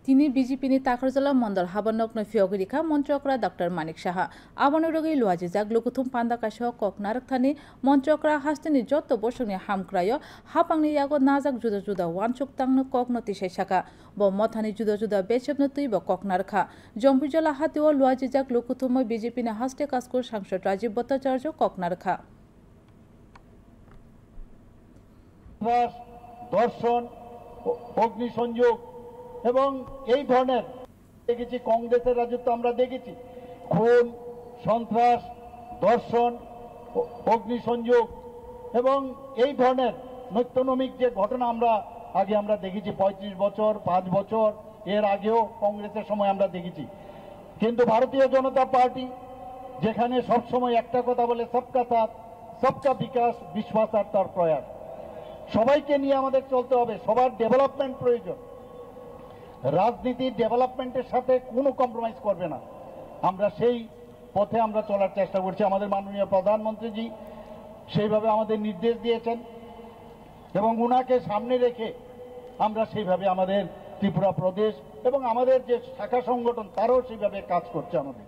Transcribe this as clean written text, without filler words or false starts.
তিনি বিজেপিनि ताखरजला मण्डल हाबनकनो फियगरिखा मन्त्रकरा डॉक्टर मानिक साहा आबानुरगै लुआजिजाक लुकुथुम पान्दाकाशो ककनारकथानि मन्त्रकरा हास्तिनि जत्त बोसोंनि हामक्रायो हापांनि यागो नाजाक जुदा जुदा वानचुकतांनो ककनो तिसाइसाका ब मथानि जुदा जुदा बेसेबनो तुइब ककनारखा जम्पुजला हातिओ लुआजिजाक लुकुथुम बिजेपिनि हास्ते कास्कुर सांसद राजीव भट्टाचार्य ककनारखा दर्शन अग्निसंयोग এবং এই ধরনের দেখেছি কংগ্রেসের রাজত্ব আমরা দেখেছি খুন সন্ত্রাস দর্শন অগ্নিসংযোগ এবং এই ধরনের নৈত্যনমিক যে ঘটনা আমরা দেখেছি 35 বছর 5 বছর এর আগেও কংগ্রেসের সময় আমরা দেখেছি কিন্তু ভারতীয় জনতা পার্টি যেখানে সব সময় একটা কথা বলে সবকা সাথ সবকা বিকাশ বিশ্বাস আর তার প্রয়াস সবাইকে নিয়ে আমাদের চলতে হবে সবার ডেভেলপমেন্ট প্রয়োজন রাজনীতি ডেভেলপমেন্টের সাথে কোনো কম্প্রোমাইজ করবে না আমরা সেই পথে আমরা চলার চেষ্টা করছি আমাদের মাননীয় প্রধানমন্ত্রীজি সেইভাবে আমাদের নির্দেশ দিয়েছেন এবং উনাকে সামনে রেখে আমরা সেইভাবে আমাদের ত্রিপুরা প্রদেশ এবং আমাদের যে শাখা সংগঠন তারাও সেইভাবে কাজ করছে আমাদের